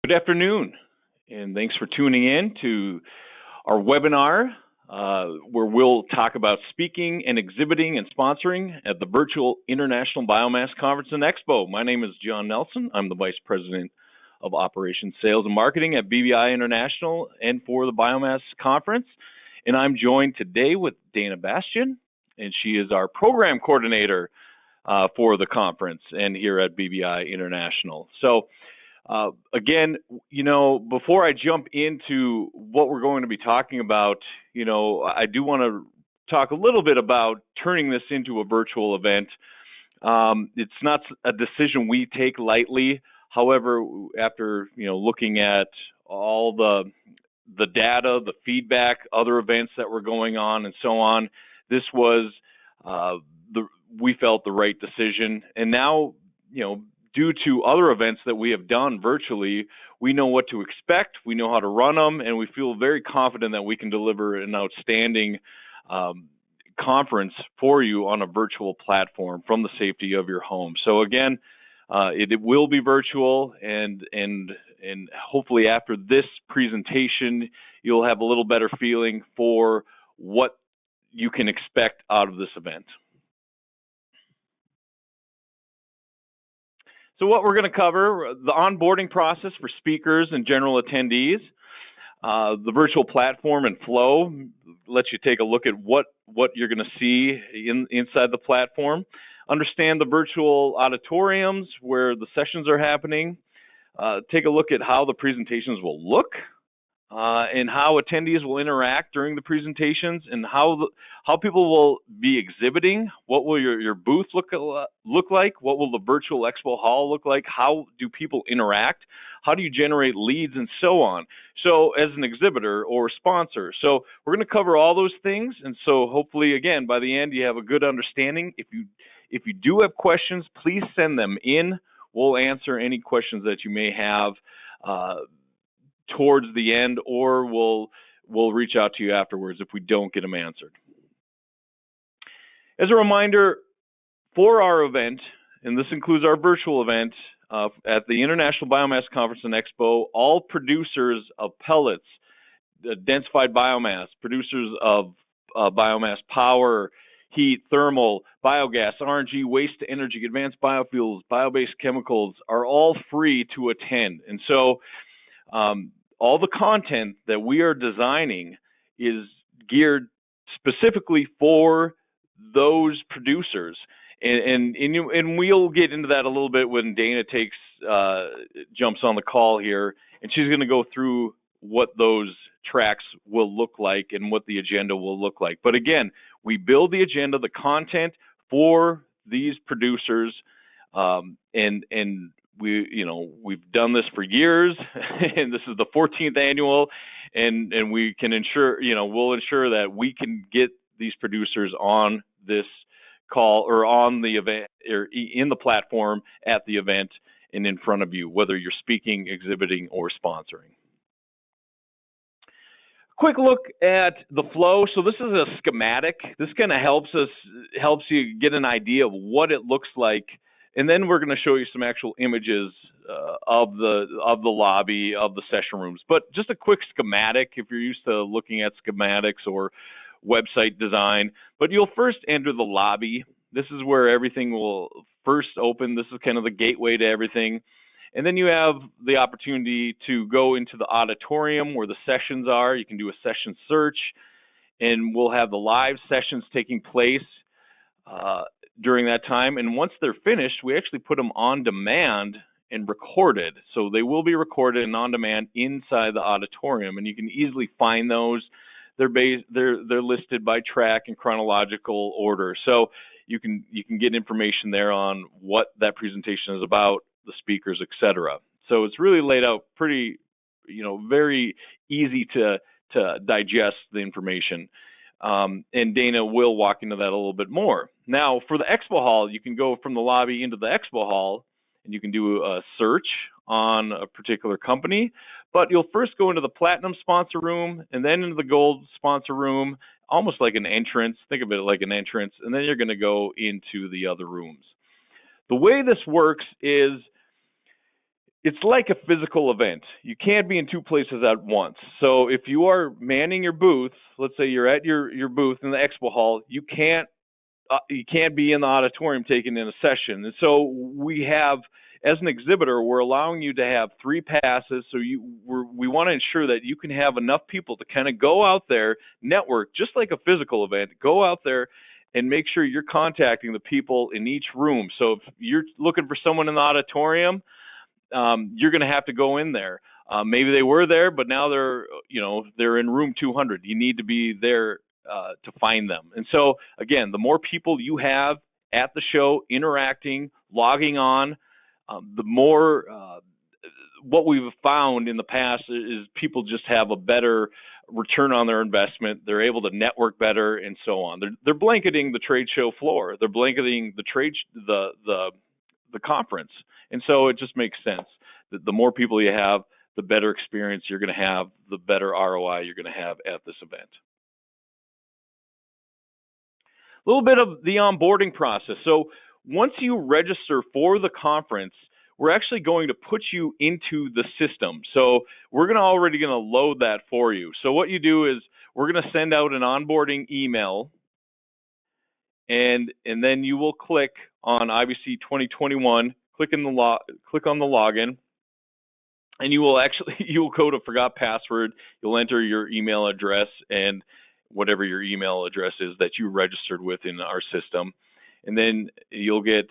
Good afternoon, and thanks for tuning in to our webinar where we'll talk about speaking and exhibiting and sponsoring at the virtual International Biomass Conference and Expo. My name is John Nelson. I'm the Vice President of Operations, Sales, and Marketing at BBI International and for the Biomass Conference. And I'm joined today with Dana Bastian, and she is our Program Coordinator for the conference and here at BBI International. So again, before I jump into what we're going to be talking about, I do want to talk a little bit about turning this into a virtual event. It's not a decision we take lightly. However, after, looking at all the data, the feedback, other events that were going on and so on, this was, we felt the right decision. And now, due to other events that we have done virtually, we know what to expect, we know how to run them, and we feel very confident that we can deliver an outstanding conference for you on a virtual platform from the safety of your home. So again, it will be virtual, and hopefully after this presentation, you'll have a little better feeling for what you can expect out of this event. So what we're going to cover, the onboarding process for speakers and general attendees, the virtual platform and flow, lets you take a look at what you're going to see inside the platform, understand the virtual auditoriums where the sessions are happening, take a look at how the presentations will look, and how attendees will interact during the presentations, and how people will be exhibiting. What will your booth look like? What will the virtual expo hall look like? How do people interact? How do you generate leads, and so on? So as an exhibitor or sponsor. So we're going to cover all those things, and so hopefully, again, by the end, you have a good understanding. If you do have questions, please send them in. We'll answer any questions that you may have towards the end, or we'll reach out to you afterwards if we don't get them answered. As a reminder, for our event, and this includes our virtual event at the International Biomass Conference and Expo, all producers of pellets, densified biomass, producers of biomass power, heat, thermal, biogas, RNG, waste to energy, advanced biofuels, bio-based chemicals are all free to attend. And so all the content that we are designing is geared specifically for those producers. And we'll get into that a little bit when Dana jumps on the call here, and she's going to go through what those tracks will look like and what the agenda will look like. But again, we build the agenda, the content for these producers, and we've done this for years, and this is the 14th annual, and we can ensure, we'll ensure that we can get these producers on this call or on the event or in the platform at the event and in front of you, whether you're speaking, exhibiting, or sponsoring. Quick look at the flow. So this is a schematic. This kind of helps you get an idea of what it looks like. And then we're going to show you some actual images of the lobby, of the session rooms. But just a quick schematic if you're used to looking at schematics or website design. But you'll first enter the lobby. This is where everything will first open. This is kind of the gateway to everything. And then you have the opportunity to go into the auditorium where the sessions are. You can do a session search, and we'll have the live sessions taking place during that time. And once they're finished, we actually put them on demand and recorded. So they will be recorded and on demand inside the auditorium, and you can easily find those. They're listed by track in chronological order. So you can get information there on what that presentation is about, the speakers, etc. So it's really laid out pretty, very easy to digest the information. And Dana will walk into that a little bit more. Now, for the expo hall, you can go from the lobby into the expo hall, and you can do a search on a particular company. But you'll first go into the platinum sponsor room, and then into the gold sponsor room, almost like an entrance. Think of it like an entrance, and then you're going to go into the other rooms. The way this works is it's like a physical event. You can't be in two places at once. So if you are manning your booth, let's say you're at your booth in the expo hall, you can't be in the auditorium taking in a session. And so we have, as an exhibitor, we're allowing you to have 3 passes. So we want to ensure that you can have enough people to kind of go out there, network, just like a physical event, go out there and make sure you're contacting the people in each room. So if you're looking for someone in the auditorium, you're going to have to go in there. Maybe they were there, but now they're in room 200. You need to be there to find them. And so again, the more people you have at the show interacting, logging on, the more what we've found in the past is people just have a better return on their investment. They're able to network better and so on. They're blanketing the trade show floor. They're blanketing the conference. And so it just makes sense that the more people you have, the better experience you're going to have, the better ROI you're going to have at this event. A little bit of the onboarding process. So once you register for the conference, we're actually going to put you into the system. So we're already going to load that for you. So what you do is we're going to send out an onboarding email, and then you will click on IBC 2021, click on the login, and you will go to forgot password. You'll enter your email address and whatever your email address is that you registered with in our system. And then you'll get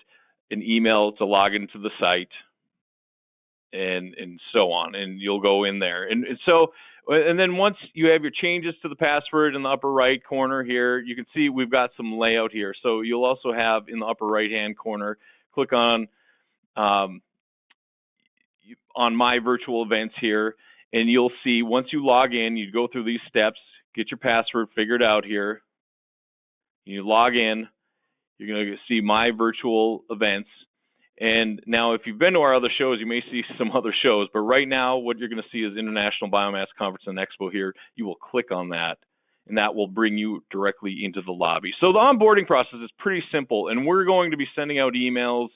an email to log into the site and so on. And you'll go in there. And then once you have your changes to the password in the upper right corner here, you can see we've got some layout here. So you'll also have in the upper right hand corner, click on My Virtual Events here, and you'll see once you log in, you go through these steps, get your password figured out here. You log in, you're going to see My Virtual Events. And now if you've been to our other shows, you may see some other shows, but right now what you're going to see is International Biomass Conference and Expo here. You will click on that, and that will bring you directly into the lobby. So the onboarding process is pretty simple, and we're going to be sending out emails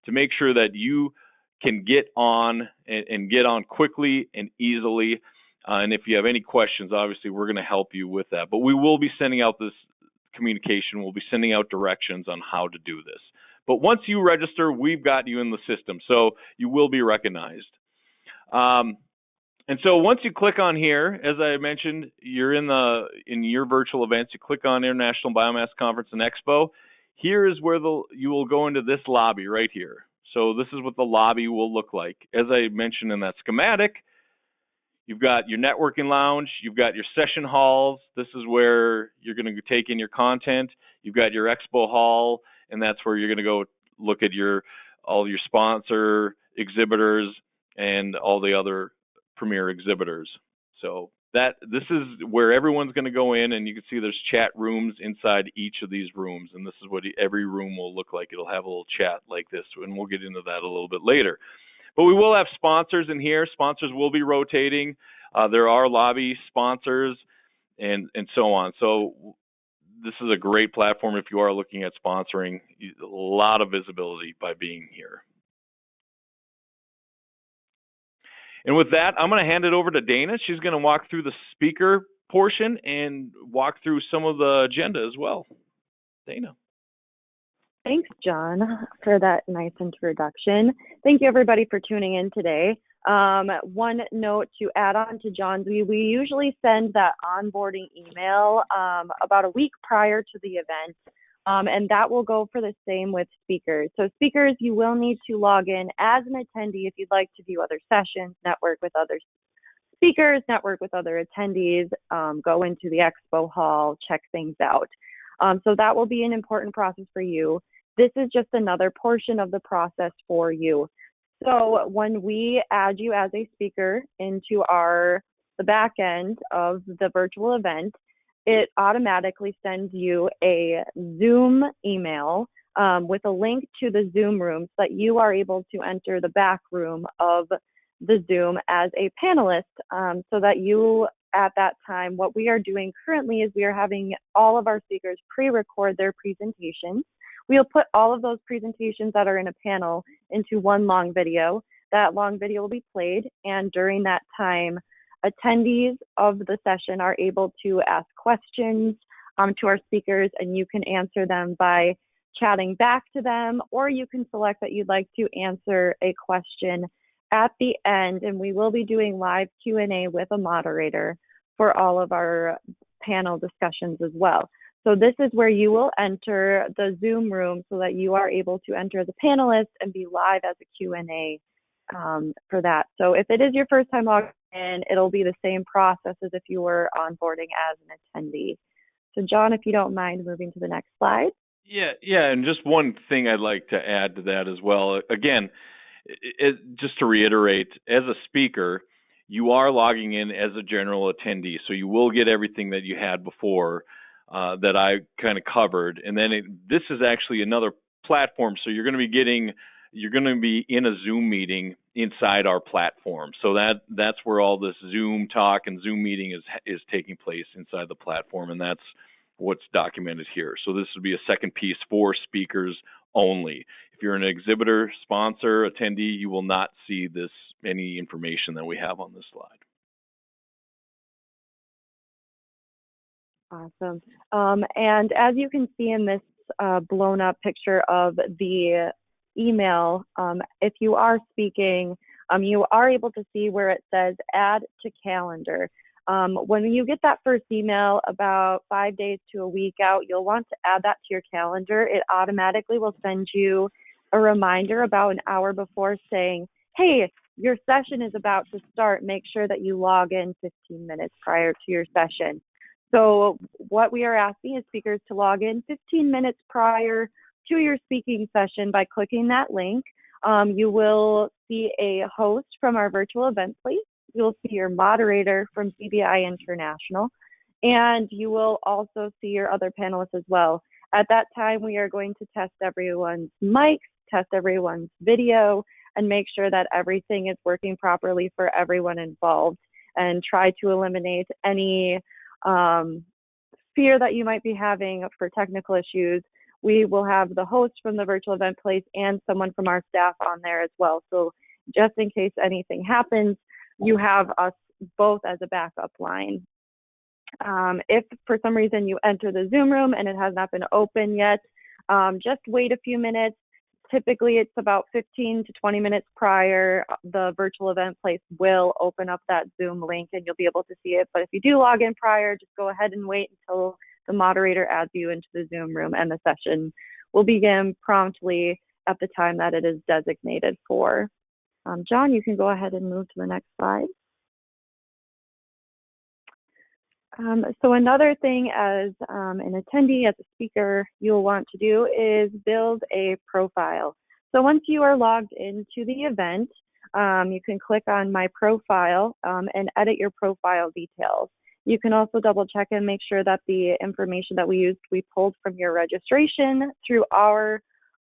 to make sure that you can get on and get on quickly and easily. And if you have any questions, obviously we're going to help you with that. But we will be sending out this communication. We'll be sending out directions on how to do this. But once you register, we've got you in the system, so you will be recognized. And so once you click on here, as I mentioned, you're in your virtual events. You click on International Biomass Conference and Expo. Here is where you will go into this lobby right here. So this is what the lobby will look like. As I mentioned in that schematic, you've got your networking lounge, you've got your session halls. This is where you're going to take in your content. You've got your expo hall, and that's where you're going to go look at all your sponsor exhibitors and all the other premier exhibitors. So this is where everyone's going to go in, and you can see there's chat rooms inside each of these rooms, and this is what every room will look like. It'll have a little chat like this, and we'll get into that a little bit later. But we will have sponsors in here. Sponsors will be rotating. There are lobby sponsors and so on. So this is a great platform if you are looking at sponsoring. A lot of visibility by being here. And with that, I'm going to hand it over to Dana. She's going to walk through the speaker portion and walk through some of the agenda as well. Dana. Thanks, John, for that nice introduction. Thank you, everybody, for tuning in today. One note to add on to John's, we usually send that onboarding email about a week prior to the event, and that will go for the same with speakers. So speakers, you will need to log in as an attendee if you'd like to view other sessions, network with other speakers, network with other attendees, go into the expo hall, check things out. So that will be an important process for you. This is just another portion of the process for you. So when we add you as a speaker into the back end of the virtual event, it automatically sends you a Zoom email with a link to the Zoom room so that you are able to enter the back room of the Zoom as a panelist, so that you, at that time, what we are doing currently is we are having all of our speakers pre-record their presentations. We'll put all of those presentations that are in a panel into one long video. that long video will be played, and during that time, attendees of the session are able to ask questions to our speakers, and you can answer them by chatting back to them, or you can select that you'd like to answer a question at the end, and we will be doing live Q&A with a moderator for all of our panel discussions as well. So this is where you will enter the Zoom room so that you are able to enter as a panelist and be live as a Q&A for that. So if it is your first time logging in, it'll be the same process as if you were onboarding as an attendee. So John, if you don't mind moving to the next slide. Yeah, and just one thing I'd like to add to that as well. Again, just to reiterate, as a speaker, you are logging in as a general attendee, so you will get everything that you had before that I kind of covered. And then this is actually another platform, so you're going to be in a Zoom meeting inside our platform. So that's where all this Zoom talk and Zoom meeting is taking place inside the platform, and that's what's documented here. So this would be a second piece for speakers only. If you're an exhibitor, sponsor, attendee, you will not see any information that we have on this slide. Awesome. And as you can see in this blown up picture of the email, if you are speaking, you are able to see where it says add to calendar. When you get that first email about 5 days to a week out, you'll want to add that to your calendar. It automatically will send you a reminder about an hour before saying, hey, your session is about to start. Make sure that you log in 15 minutes prior to your session. So what we are asking is speakers to log in 15 minutes prior to your speaking session by clicking that link. You will see a host from our virtual event place. You'll see your moderator from CBI International, and you will also see your other panelists as well. At that time, we are going to test everyone's mics, test everyone's video, and make sure that everything is working properly for everyone involved, and try to eliminate any fear that you might be having for technical issues. We will have the host from the virtual event place and someone from our staff on there as well. So just in case anything happens, you have us both as a backup line. If for some reason you enter the Zoom room and it has not been open yet, just wait a few minutes. Typically, it's about 15 to 20 minutes prior. The virtual event place will open up that Zoom link and you'll be able to see it. But if you do log in prior, just go ahead and wait until the moderator adds you into the Zoom room, and the session will begin promptly at the time that it is designated for. John, you can go ahead and move to the next slide. So another thing as an attendee, as a speaker, you'll want to do is build a profile. So once you are logged into the event, you can click on My Profile and edit your profile details. You can also double check and make sure that the information that we pulled from your registration through our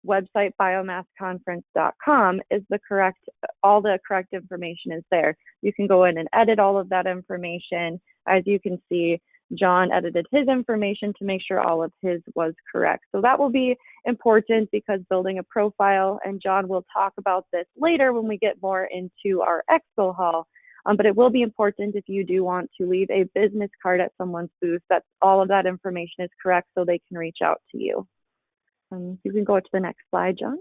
website, biomassconference.com, is the correct, all the correct information is there. You can go in and edit all of that information. As you can see, John edited his information to make sure all of his was correct. So that will be important because building a profile, and John will talk about this later when we get more into our expo hall, but it will be important if you do want to leave a business card at someone's booth that all of that information is correct so they can reach out to you. You can go to the next slide, John.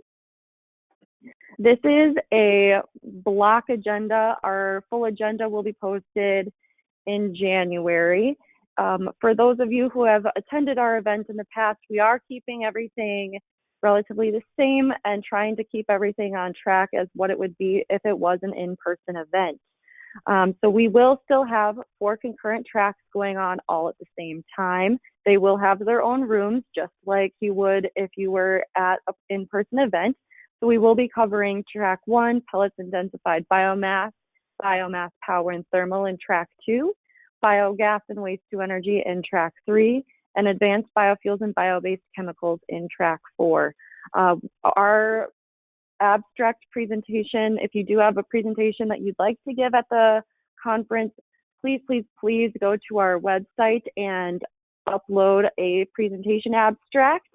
This is a block agenda. Our full agenda will be posted in January. For those of you who have attended our event in the past, we are keeping everything relatively the same and trying to keep everything on track as what it would be if it was an in-person event. So we will still have 4 concurrent tracks going on all at the same time. They will have their own rooms, just like you would if you were at an in-person event. So we will be covering track 1, pellets and densified biomass, biomass power and thermal in track 2, biogas and waste to energy in track 3, and advanced biofuels and bio-based chemicals in track 4. Our abstract presentation, if you do have a presentation that you'd like to give at the conference, please go to our website and upload a presentation abstract.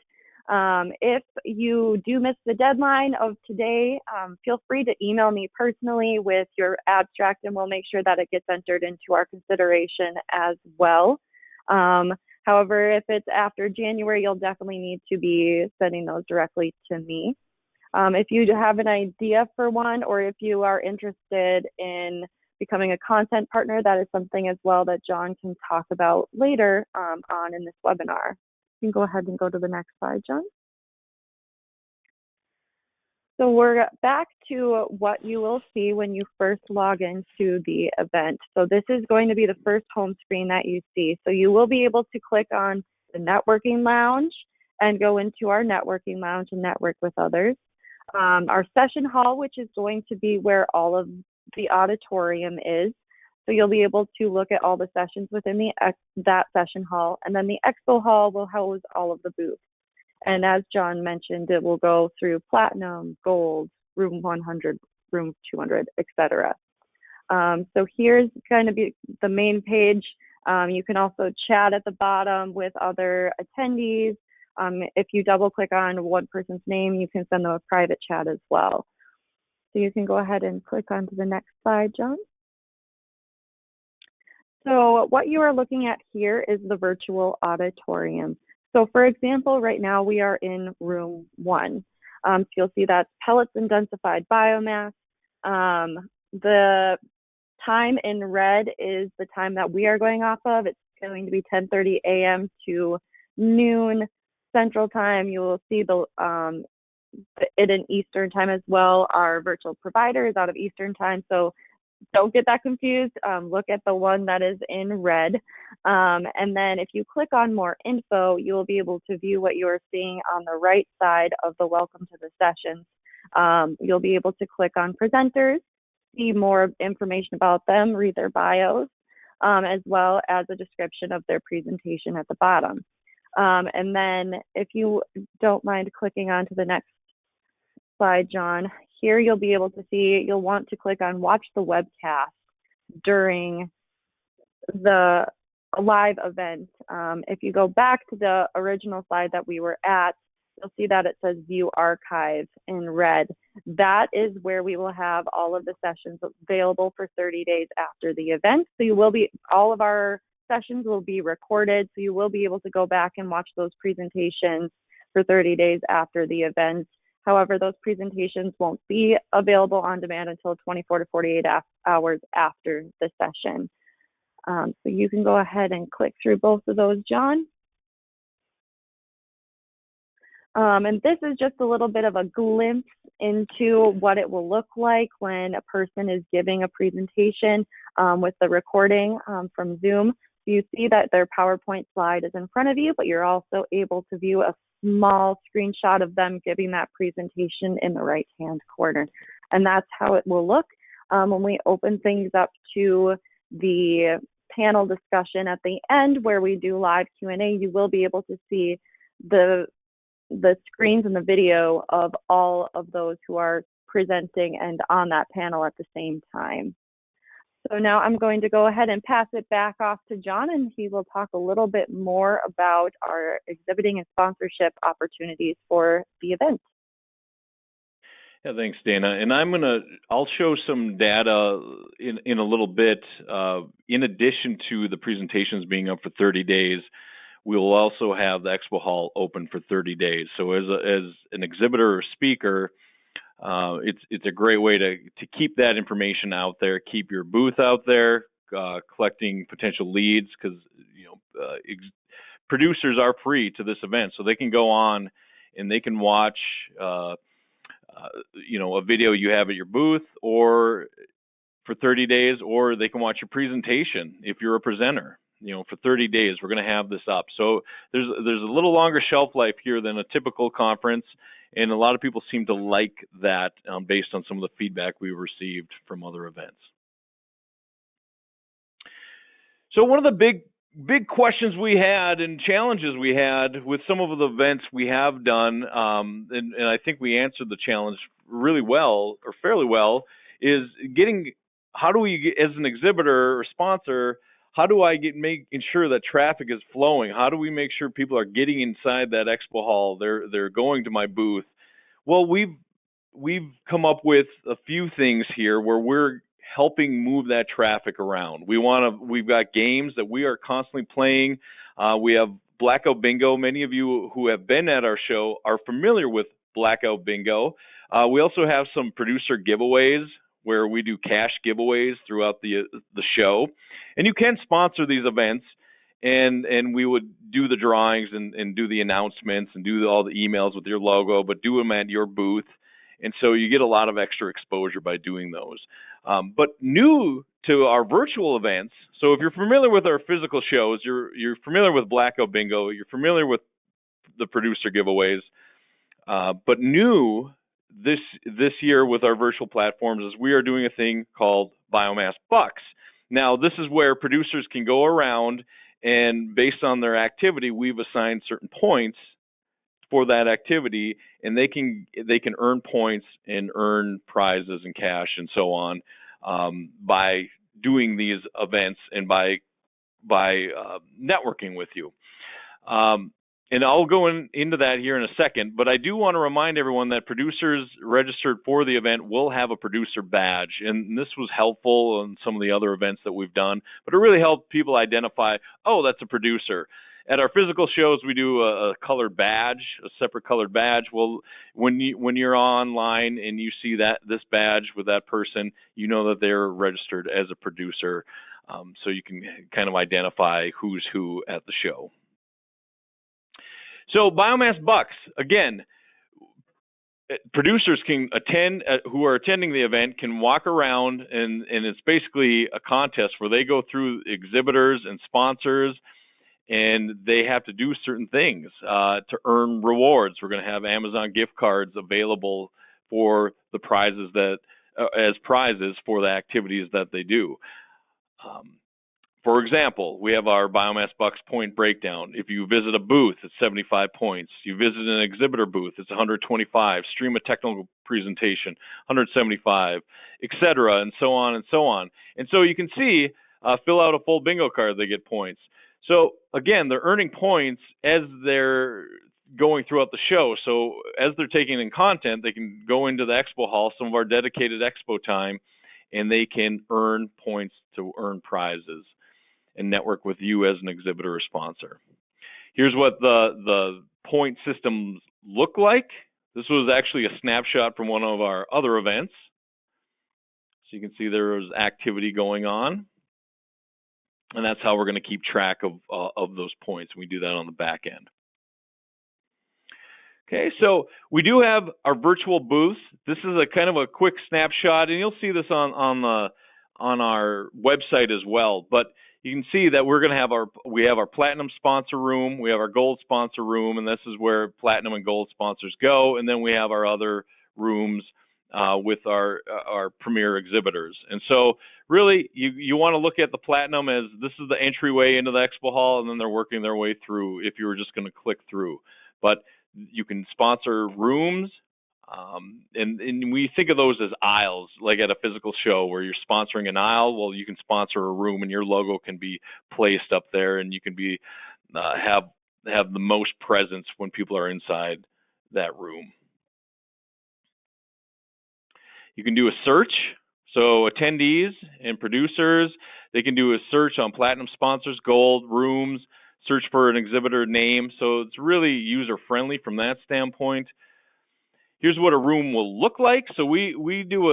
If you do miss the deadline of today, feel free to email me personally with your abstract, and we'll make sure that it gets entered into our consideration as well. However, if it's after January, you'll definitely need to be sending those directly to me. If you have an idea for one, or if you are interested in becoming a content partner, that is something as well that John can talk about later on in this webinar. You can go ahead and go to the next slide, John. So we're back to what you will see when you first log into the event. So this is going to be the first home screen that you see. So you will be able to click on the networking lounge and go into our networking lounge and network with others. Our session hall, which is going to be where all of the auditorium is. So you'll be able to look at all the sessions within that session hall. And then the expo hall will house all of the booths. And as John mentioned, it will go through platinum, gold, room 100, room 200, etc. So here's going to be the main page. You can also chat at the bottom with other attendees. If you double click on one person's name, you can send them a private chat as well. So you can go ahead and click onto the next slide, John. So what you are looking at here is the virtual auditorium. So for example, right now we are in room 1. So you'll see that pellets and densified biomass. The time in red is the time that we are going off of. It's going to be 10:30 a.m. to noon Central Time. You will see it in Eastern Time as well. Our virtual provider is out of Eastern Time, so don't get that confused. Look at the one that is in red. And then if you click on more info, you will be able to view what you are seeing on the right side of the welcome to the sessions. You'll be able to click on presenters, see more information about them, read their bios, as well as a description of their presentation at the bottom. And then if you don't mind clicking on to the next slide, John, here you'll be able to see, you'll want to click on watch the webcast during the live event. If you go back to the original slide that we were at, you'll see that it says view archive in red. That is where we will have all of the sessions available for 30 days after the event. So you will be, all of our sessions will be recorded, so you will be able to go back and watch those presentations for 30 days after the event. However, those presentations won't be available on demand until 24 to 48 hours after the session. So you can go ahead and click through both of those, John. And this is just a little bit of a glimpse into what it will look like when a person is giving a presentation with the recording from Zoom. You see that their PowerPoint slide is in front of you, but you're also able to view a small screenshot of them giving that presentation in the right-hand corner. And that's how it will look when we open things up to the panel discussion at the end where we do live Q&A. You will be able to see the screens and the video of all of those who are presenting and on that panel at the same time. So now I'm going to go ahead and pass it back off to John, and he will talk a little bit more about our exhibiting and sponsorship opportunities for the event. Yeah, thanks, Dana. And I'll show some data in a little bit. In addition to the presentations being up for 30 days, we will also have the expo hall open for 30 days. So as an exhibitor or speaker, it's a great way to keep that information out there, keep your booth out there, collecting potential leads, because producers are free to this event, so they can go on and they can watch a video you have at your booth or for 30 days, or they can watch your presentation if you're a presenter. For 30 days, we're going to have this up. So there's a little longer shelf life here than a typical conference, and a lot of people seem to like that based on some of the feedback we received from other events. So one of the big questions we had and challenges we had with some of the events we have done, and I think we answered the challenge really well, or fairly well, is how do we, as an exhibitor or sponsor, how do I ensure that traffic is flowing? How do we make sure people are getting inside that expo hall? They're going to my booth. Well, we've come up with a few things here where we're helping move that traffic around. We've got games that we are constantly playing. We have Blackout Bingo. Many of you who have been at our show are familiar with Blackout Bingo. We also have some producer giveaways where we do cash giveaways throughout the show. And you can sponsor these events, and we would do the drawings and do the announcements and do all the emails with your logo, but do them at your booth. And so you get a lot of extra exposure by doing those. But new to our virtual events, so if you're familiar with our physical shows, you're familiar with Blackout Bingo, you're familiar with the producer giveaways, but new this year with our virtual platforms is we are doing a thing called Biomass Bucks. Now, this is where producers can go around, and based on their activity, we've assigned certain points for that activity, and they can earn points and earn prizes and cash and so on by doing these events and by networking with you. And I'll go into that here in a second, but I do want to remind everyone that producers registered for the event will have a producer badge, and this was helpful in some of the other events that we've done, but it really helped people identify, oh, that's a producer. At our physical shows, we do a colored badge, a separate colored badge. Well, when you're online and you see this badge with that person, you know that they're registered as a producer, so you can kind of identify who's who at the show. So Biomass Bucks, again, producers can attend, who are attending the event can walk around, and it's basically a contest where they go through exhibitors and sponsors, and they have to do certain things to earn rewards. We're going to have Amazon gift cards available for the prizes as prizes for the activities that they do. For example, we have our Biomass Bucks point breakdown. If you visit a booth, it's 75 points. You visit an exhibitor booth, it's 125. Stream a technical presentation, 175, etc., and so on and so on. And so you can see, fill out a full bingo card, they get points. So again, they're earning points as they're going throughout the show. So as they're taking in content, they can go into the expo hall, some of our dedicated expo time, and they can earn points to earn prizes and network with you as an exhibitor or sponsor. Here's what the point systems look like. This was actually a snapshot from one of our other events. So you can see there was activity going on. And that's how we're going to keep track of those points. We do that on the back end. Okay, so we do have our virtual booths. This is a kind of a quick snapshot, and you'll see this on our website as well. But you can see that we have our platinum sponsor room, we have our gold sponsor room, and this is where platinum and gold sponsors go. And then we have our other rooms with our premier exhibitors. And so really you want to look at the platinum as this is the entryway into the expo hall, and then they're working their way through if you were just going to click through. But you can sponsor rooms, and we think of those as aisles, like at a physical show where you're sponsoring an aisle. Well, you can sponsor a room, and your logo can be placed up there, and you can be have the most presence when people are inside that room. You can do a search. So attendees and producers, they can do a search on platinum sponsors, gold, rooms, search for an exhibitor name. So it's really user-friendly from that standpoint. Here's what a room will look like. So we do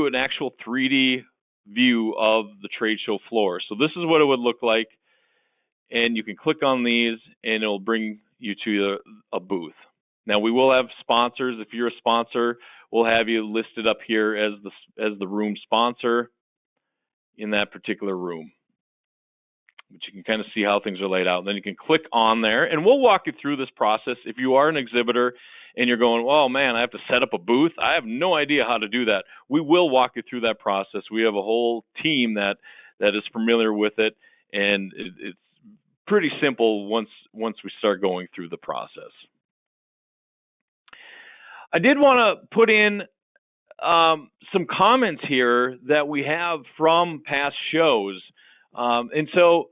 an actual 3D view of the trade show floor. So this is what it would look like. And you can click on these, and it'll bring you to a booth. Now, we will have sponsors. If you're a sponsor, we'll have you listed up here as the room sponsor in that particular room. But you can kind of see how things are laid out. Then you can click on there, and we'll walk you through this process. If you are an exhibitor and you're going, oh, man, I have to set up a booth, I have no idea how to do that. We will walk you through that process. We have a whole team that is familiar with it, and it's pretty simple once we start going through the process. I did want to put in some comments here that we have from past shows. And so,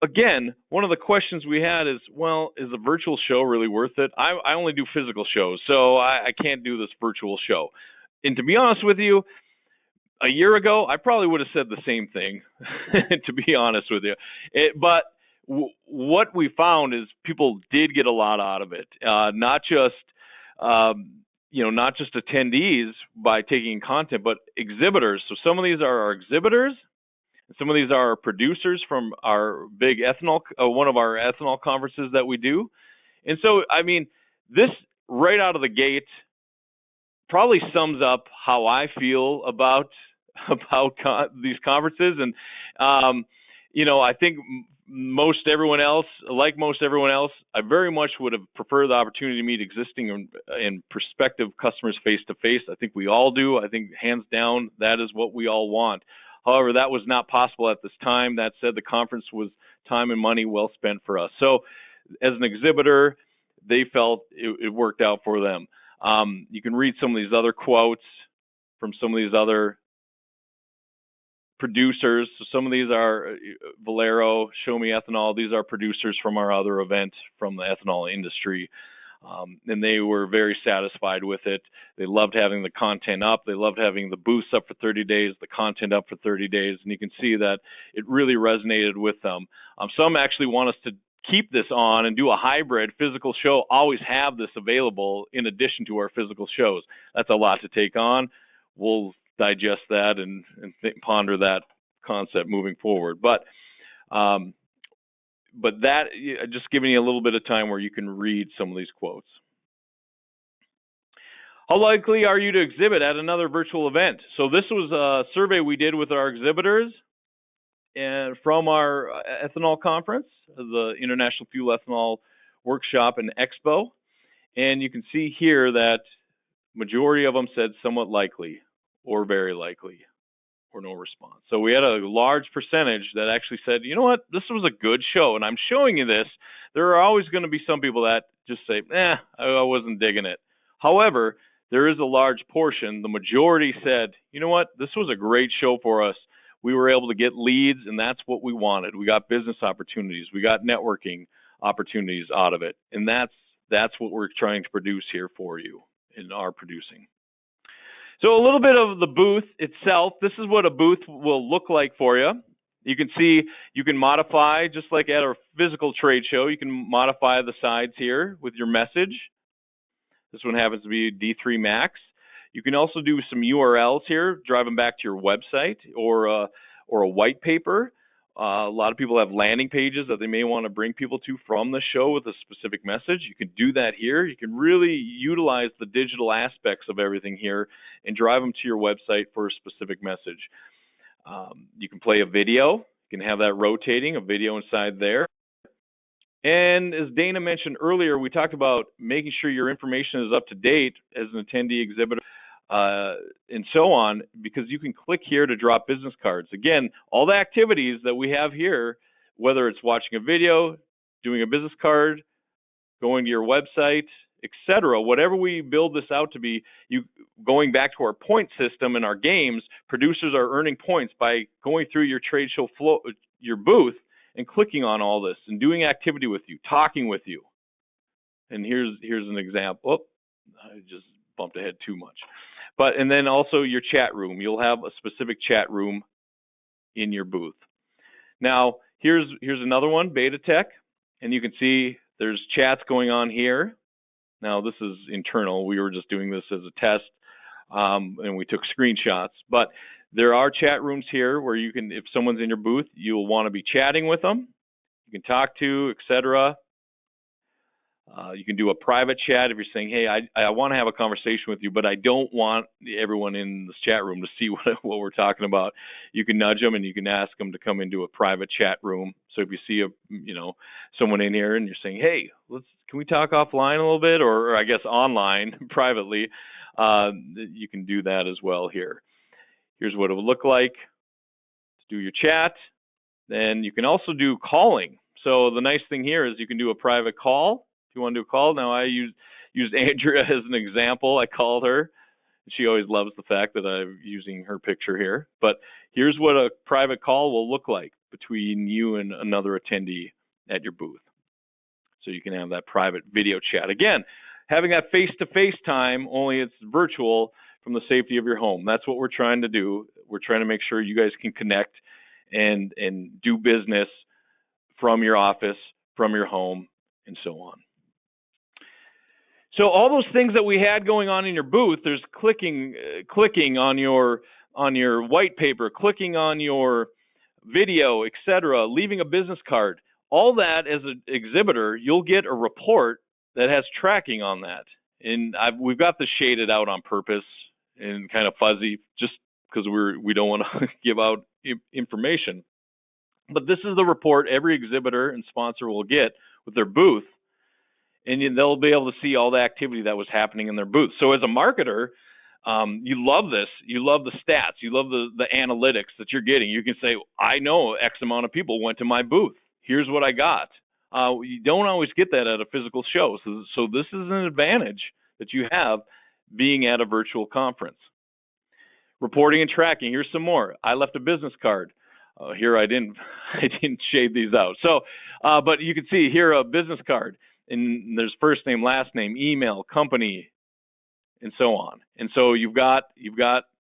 again, one of the questions we had is, well, is a virtual show really worth it? I only do physical shows, so I can't do this virtual show. And to be honest with you, a year ago, I probably would have said the same thing, to be honest with you. But what we found is people did get a lot out of it, not just not just attendees by taking content, but exhibitors. So some of these are our exhibitors. Some of these are our producers from our big ethanol, one of our ethanol conferences that we do. And so, I mean, this right out of the gate probably sums up how I feel about these conferences. And I think most everyone else, I very much would have preferred the opportunity to meet existing and prospective customers face to face. I think we all do. I think hands down that is what we all want. However, that was not possible at this time. That said, the conference was time and money well spent for us. So as an exhibitor, they felt it worked out for them. You can read some of these other quotes from some of these other producers. So some of these are Valero, Show Me Ethanol. These are producers from our other event from the ethanol industry. And they were very satisfied with it. They loved having the content up. They loved having the booths up for 30 days, the content up for 30 days. And you can see that it really resonated with them. Some actually want us to keep this on and do a hybrid physical show, always have this available in addition to our physical shows. That's a lot to take on. We'll digest that and ponder that concept moving forward. But that, just giving you a little bit of time where you can read some of these quotes. How likely are you to exhibit at another virtual event? So this was a survey we did with our exhibitors and from our ethanol conference, the International Fuel Ethanol Workshop and Expo. And you can see here that majority of them said somewhat likely or very likely or no response. So we had a large percentage that actually said, you know what, this was a good show. And I'm showing you this. There are always going to be some people that just say, I wasn't digging it. However, there is a large portion, the majority said, you know what, this was a great show for us. We were able to get leads, and that's what we wanted. We got business opportunities. We got networking opportunities out of it. And that's what we're trying to produce here for you and are producing. So a little bit of the booth itself. This is what a booth will look like for you. You can see you can modify, just like at a physical trade show, you can modify the sides here with your message. This one happens to be D3 Max. You can also do some URLs here, drive them back to your website or a white paper. A lot of people have landing pages that they may want to bring people to from the show with a specific message. You can do that here. You can really utilize the digital aspects of everything here and drive them to your website for a specific message. You can play a video. You can have that rotating, a video inside there. And as Dana mentioned earlier, we talked about making sure your information is up to date as an attendee, exhibitor, and so on, because you can click here to drop business cards. Again, all the activities that we have here, whether it's watching a video, doing a business card, going to your website, etc., whatever we build this out to be, going back to our point system in our games, producers are earning points by going through your trade show flow, your booth, and clicking on all this and doing activity with you, talking with you. And here's an example. I just bumped ahead too much. And then also your chat room. You'll have a specific chat room in your booth. Now, here's another one, Beta Tech, and you can see there's chats going on here. Now, this is internal. We were just doing this as a test, and we took screenshots. But there are chat rooms here where you can, if someone's in your booth, you'll want to be chatting with them. You can talk to, etc. You can do a private chat if you're saying, hey, I want to have a conversation with you, but I don't want everyone in this chat room to see what we're talking about. You can nudge them and you can ask them to come into a private chat room. So if you see someone in here and you're saying, hey, can we talk offline a little bit, or I guess online privately, you can do that as well here. Here's what it would look like to do your chat. Then you can also do calling. So the nice thing here is you can do a private call. If you want to do a call, now I used Andrea as an example. I called her She always loves the fact that I'm using her picture here. But here's what a private call will look like between you and another attendee at your booth. So you can have that private video chat. Again, having that face-to-face time, only it's virtual from the safety of your home. That's what we're trying to do. We're trying to make sure you guys can connect and do business from your office, from your home, and so on. So all those things that we had going on in your booth, there's clicking on your white paper, clicking on your video, etc., leaving a business card. All that, as an exhibitor, you'll get a report that has tracking on that. And we've got this shaded out on purpose and kind of fuzzy, just because we don't want to give out information. But this is the report every exhibitor and sponsor will get with their booth, and they'll be able to see all the activity that was happening in their booth. So as a marketer, you love this. You love the stats. You love the analytics that you're getting. You can say, I know X amount of people went to my booth. Here's what I got. You don't always get that at a physical show. So this is an advantage that you have being at a virtual conference. Reporting and tracking. Here's some more. I left a business card. Here I didn't shade these out. So, but you can see here a business card, and there's first name, last name, email, company, and so on. And so you've got,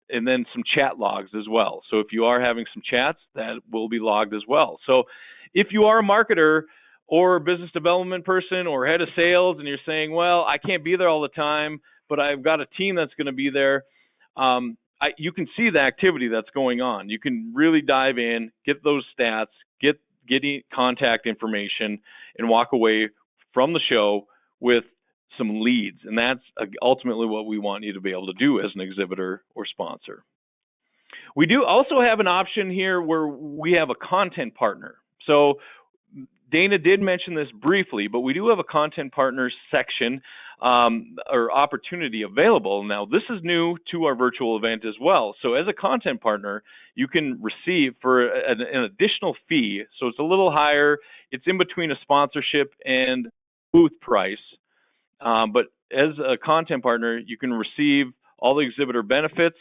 and then some chat logs as well. So if you are having some chats, that will be logged as well. So if you are a marketer or a business development person or head of sales, and you're saying, well, I can't be there all the time, but I've got a team that's going to be there, you can see the activity that's going on. You can really dive in, get those stats, get contact information, and walk away from the show with some leads. And that's ultimately what we want you to be able to do as an exhibitor or sponsor. We do also have an option here where we have a content partner. So Dana did mention this briefly, but we do have a content partners section or opportunity available. Now, this is new to our virtual event as well. So as a content partner, you can receive for an additional fee. So it's a little higher. It's in between a sponsorship and booth price. But as a content partner, you can receive all the exhibitor benefits.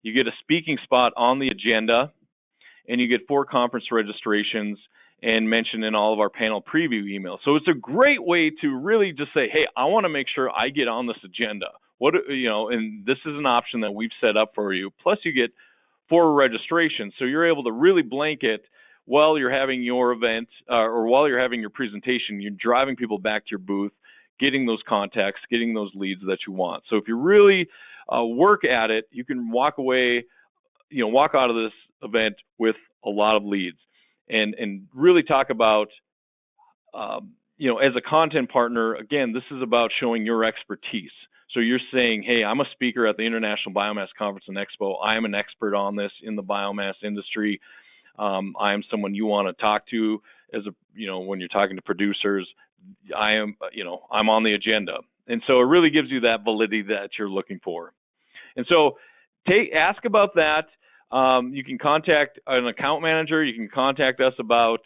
You get a speaking spot on the agenda, and you get 4 conference registrations and mentioned in all of our panel preview emails. So it's a great way to really just say, hey, I want to make sure I get on this agenda. And this is an option that we've set up for you. Plus you get 4 registrations. So you're able to really blanket while you're having your event or while you're having your presentation, you're driving people back to your booth, getting those contacts, getting those leads that you want. So if you really work at it, you can walk away, walk out of this event with a lot of leads. And really talk about, as a content partner, again, this is about showing your expertise. So you're saying, hey, I'm a speaker at the International Biomass Conference and Expo. I am an expert on this in the biomass industry. I am someone you want to talk to when you're talking to producers. I'm on the agenda. And so it really gives you that validity that you're looking for. And so ask about that. You can contact an account manager. You can contact us about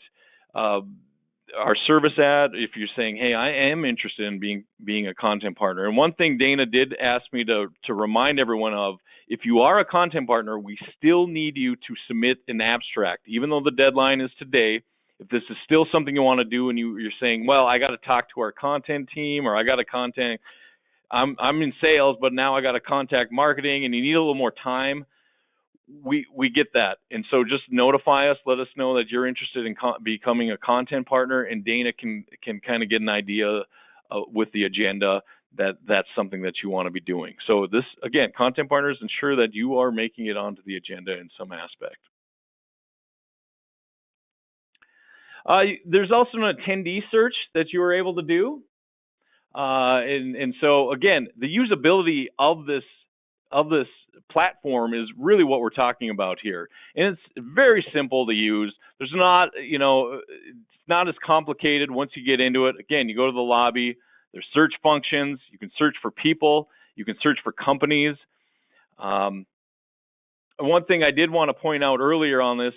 our service ad if you're saying, hey, I am interested in being a content partner. And one thing Dana did ask me to remind everyone of, if you are a content partner, we still need you to submit an abstract. Even though the deadline is today, if this is still something you want to do and you're saying, well, I got to talk to our content team, or I got to contact, I'm in sales, but now I got to contact marketing, and you need a little more time, we get that. And so just notify us, let us know that you're interested in becoming a content partner, and Dana can kind of get an idea with the agenda that's something that you want to be doing. So this, again, content partners ensure that you are making it onto the agenda in some aspect. There's also an attendee search that you are able to do. And so again, the usability of this platform is really what we're talking about here. And it's very simple to use. There's not, it's not as complicated once you get into it. Again, you go to the lobby, there's search functions, you can search for people, you can search for companies. And one thing I did want to point out earlier on this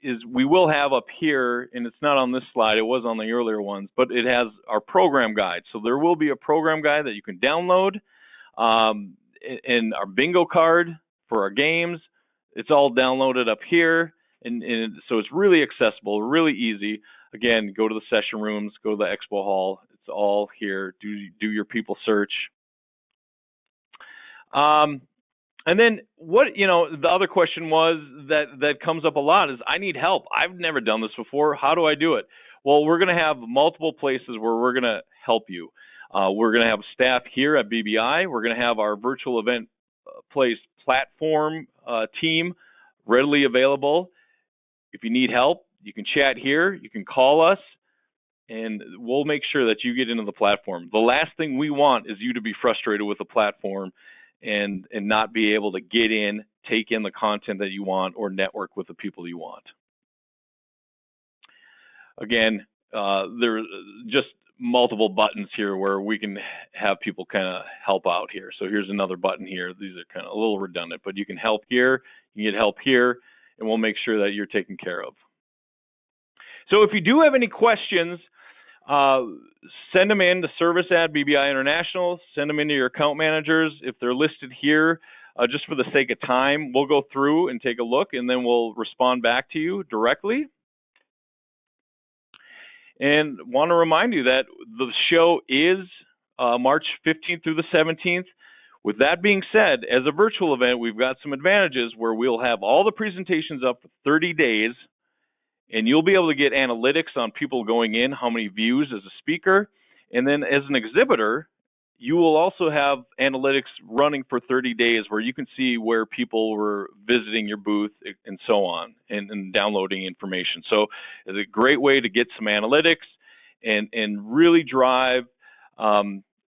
is we will have up here, and it's not on this slide, it was on the earlier ones, but it has our program guide. So there will be a program guide that you can download. and our bingo card for our games. It's all downloaded up here, and so it's really accessible, really easy. Again, go to the session rooms, go to the expo hall. It's all here. Do your people search. And then the other question was that comes up a lot is, I need help. I've never done this before. How do I do it? Well, we're going to have multiple places where we're going to help you. We're going to have staff here at BBI. We're going to have our virtual event place platform team readily available. If you need help, you can chat here. You can call us, and we'll make sure that you get into the platform. The last thing we want is you to be frustrated with the platform and not be able to get in, take in the content that you want, or network with the people you want. Again, there are just multiple buttons here where we can have people kind of help out here. So here's another button here. These are kind of a little redundant, but you can help here, you can get help here, and we'll make sure that you're taken care of. So if you do have any questions, send them in to service@BBI International. Send them into your account managers. If they're listed here, just for the sake of time, we'll go through and take a look, and then we'll respond back to you directly. And want to remind you that the show is March 15th through the 17th. With that being said, as a virtual event, we've got some advantages where we'll have all the presentations up for 30 days. And you'll be able to get analytics on people going in, how many views as a speaker. And then as an exhibitor, you will also have analytics running for 30 days where you can see where people were visiting your booth and so on, and downloading information. So it's a great way to get some analytics and really drive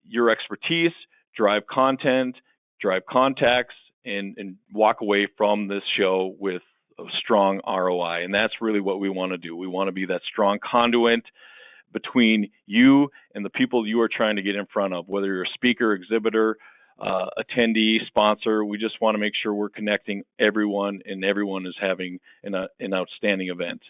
your expertise, drive content, drive contacts, and walk away from this show with a strong ROI. And that's really what we want to do. We want to be that strong conduit between you and the people you are trying to get in front of, whether you're a speaker, exhibitor, attendee, sponsor. We just want to make sure we're connecting everyone, and everyone is having an outstanding event.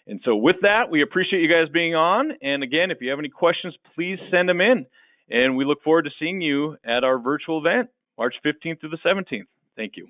And so with that, we appreciate you guys being on. And again, if you have any questions, please send them in. And we look forward to seeing you at our virtual event, March 15th through the 17th. Thank you.